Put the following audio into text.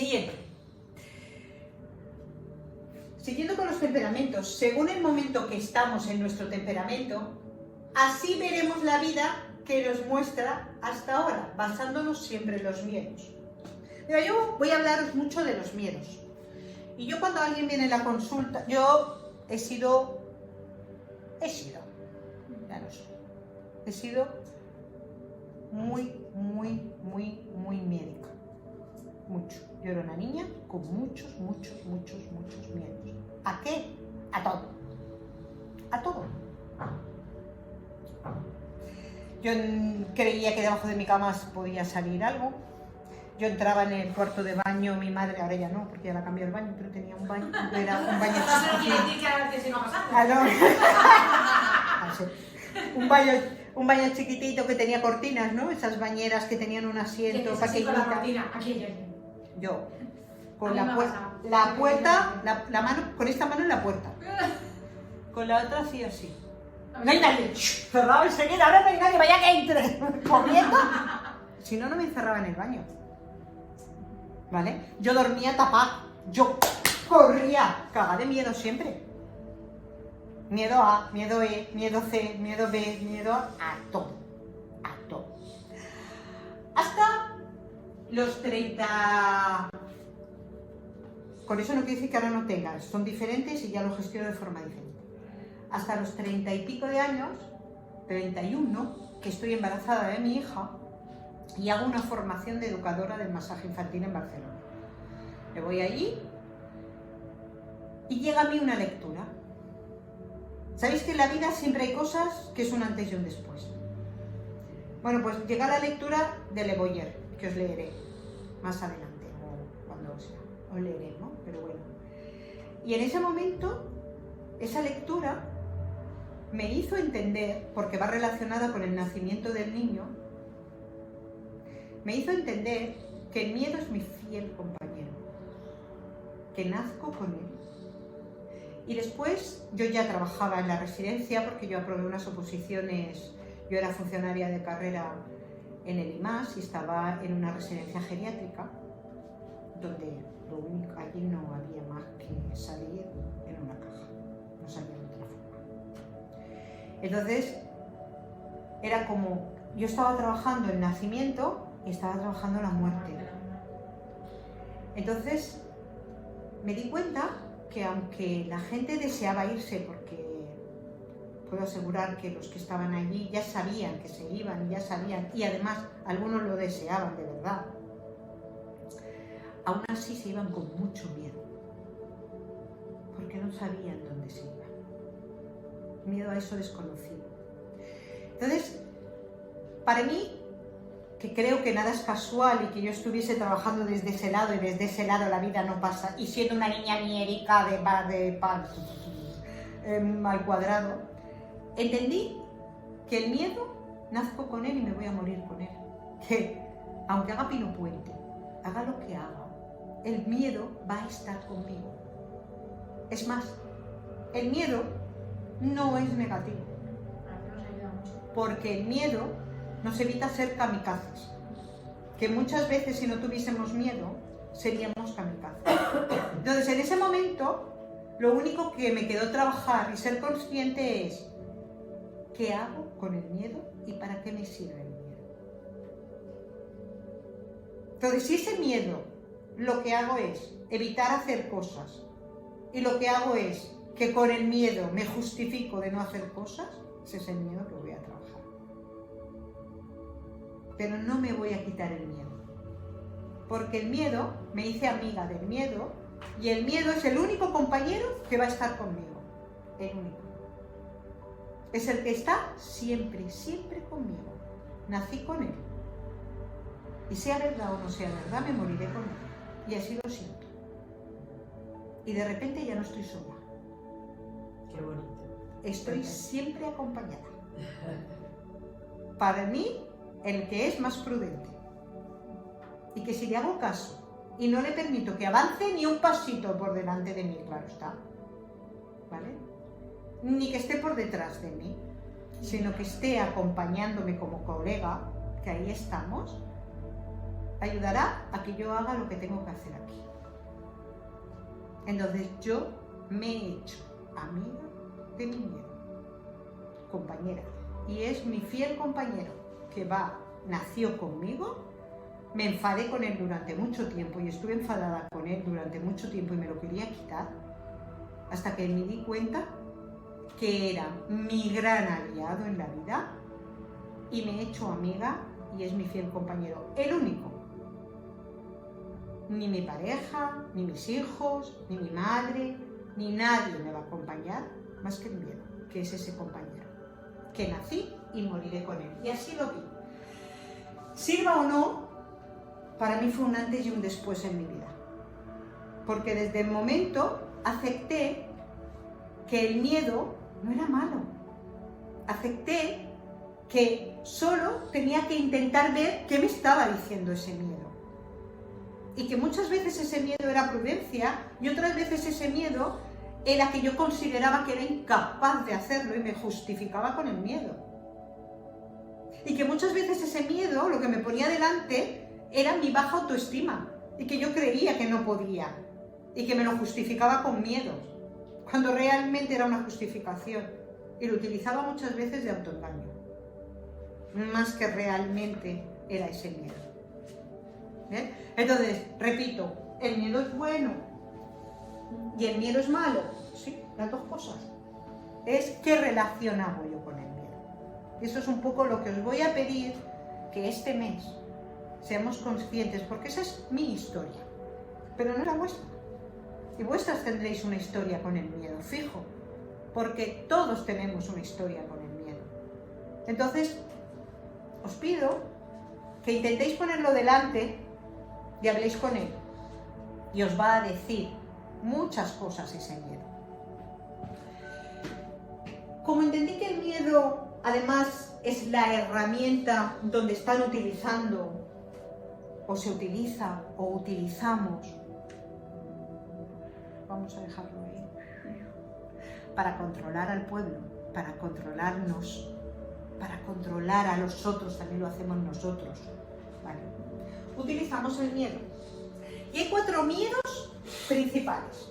Siguiente. Siguiendo con los temperamentos, según el momento que estamos en nuestro temperamento, así veremos la vida que nos muestra hasta ahora, basándonos siempre en los miedos. Mira, yo voy a hablaros mucho de los miedos. Y yo cuando alguien viene a la consulta, yo he sido, ya no sé, he sido muy médica. Mucho. Yo era una niña con muchos miedos. ¿A qué? A todo. A todo. Yo creía que debajo de mi cama podía salir algo. Yo entraba en el cuarto de baño, mi madre, ahora ya no, porque ya la cambió el baño, pero tenía un baño, era un baño un baño chiquitito que tenía cortinas, ¿no? Esas bañeras que tenían un asiento pequeñita. Yo, con la puerta, la mano, con esta mano en la puerta. Con la otra hacía así. No hay nadie. Cerrado enseguida, ahora no hay nadie, vaya que entre. Corriendo. Si no, no me encerraba en el baño. ¿Vale? Yo dormía tapada. Yo corría. Cagada de miedo siempre. Miedo A, miedo E, miedo C, miedo B, miedo a todo. A todo. Hasta los 30... Con eso no quiere decir que ahora no tengas. Son diferentes y ya lo gestiono de forma diferente. Hasta los 30 y pico de años, 31, que estoy embarazada de mi hija y hago una formación de educadora del masaje infantil en Barcelona. Me voy allí y llega a mí una lectura. ¿Sabéis que en la vida siempre hay cosas que es un antes y un después? Bueno, pues llega la lectura de Le Boyer, que os leeré más adelante, o cuando sea, os leeré, ¿no? Pero bueno. Y en ese momento, esa lectura me hizo entender, porque va relacionada con el nacimiento del niño, me hizo entender que el miedo es mi fiel compañero, que nazco con él. Y después yo ya trabajaba en la residencia porque yo aprobé unas oposiciones, yo era funcionaria de carrera en el IMAS y estaba en una residencia geriátrica donde allí no había más que salir en una caja, no salía de otra forma. Entonces era como, yo estaba trabajando el nacimiento y estaba trabajando la muerte. Entonces me di cuenta que aunque la gente deseaba irse, porque puedo asegurar que los que estaban allí ya sabían que se iban, ya sabían, y además algunos lo deseaban de verdad, aún así se iban con mucho miedo, porque no sabían dónde se iban. Miedo a eso desconocido. Entonces, para mí, que creo que nada es casual y que yo estuviese trabajando desde ese lado y desde ese lado la vida no pasa, y siendo una niña miérica al cuadrado, entendí que el miedo nazco con él y me voy a morir con él. Que aunque haga Pino Puente, haga lo que haga, el miedo va a estar conmigo. Es más, el miedo no es negativo, porque el miedo nos evita ser kamikazes, que muchas veces si no tuviésemos miedo seríamos kamikazes. Entonces en ese momento lo único que me quedó trabajar y ser consciente es ¿qué hago con el miedo y para qué me sirve el miedo? Entonces si ese miedo lo que hago es evitar hacer cosas y lo que hago es que con el miedo me justifico de no hacer cosas, ese es el miedo que voy a trabajar. Pero no me voy a quitar el miedo, porque el miedo, me hice amiga del miedo, y el miedo es el único compañero que va a estar conmigo, el único. Es el que está siempre conmigo. Nací con él. Y sea verdad o no sea verdad, me moriré con él. Y así lo siento. Y de repente ya no estoy sola. Qué bonito. Estoy siempre acompañada. Para mí, el que es más prudente, y que si le hago caso y no le permito que avance ni un pasito por delante de mí, claro está, ¿vale? Ni que esté por detrás de mí, sino que esté acompañándome como colega, que ahí estamos, ayudará a que yo haga lo que tengo que hacer aquí. Entonces yo me he hecho amiga de mi miedo, compañera, y es mi fiel compañero que nació conmigo. Me enfadé con él durante mucho tiempo y estuve enfadada con él durante mucho tiempo y me lo quería quitar, hasta que me di cuenta que era mi gran aliado en la vida y me he hecho amiga y es mi fiel compañero, el único. Ni mi pareja, ni mis hijos, ni mi madre, ni nadie me va a acompañar más que el miedo, que es ese compañero, que nací y moriré con él. Y así lo vi. Sirva o no, para mí fue un antes y un después en mi vida. Porque desde el momento acepté que el miedo no era malo. Acepté que solo tenía que intentar ver qué me estaba diciendo ese miedo. Y que muchas veces ese miedo era prudencia y otras veces ese miedo era que yo consideraba que era incapaz de hacerlo y me justificaba con el miedo. Y que muchas veces ese miedo, lo que me ponía delante, era mi baja autoestima y que yo creía que no podía y que me lo justificaba con miedo, cuando realmente era una justificación y lo utilizaba muchas veces de autoengaño, más que realmente era ese miedo. ¿Bien? Entonces, repito, ¿el miedo es bueno y el miedo es malo? Sí, las dos cosas. Es qué relación hago yo con el miedo. Y eso es un poco lo que os voy a pedir que este mes seamos conscientes, porque esa es mi historia, pero no es la vuestra. Y vuestras tendréis una historia con el miedo, fijo, porque todos tenemos una historia con el miedo. Entonces, os pido que intentéis ponerlo delante y habléis con él. Y os va a decir muchas cosas ese miedo. Como entendí que el miedo, además, es la herramienta donde están utilizando, o se utiliza, o utilizamos, vamos a dejarlo ahí, para controlar al pueblo, para controlarnos, para controlar a los otros, también lo hacemos nosotros, ¿vale? Utilizamos el miedo. Y hay 4 miedos principales.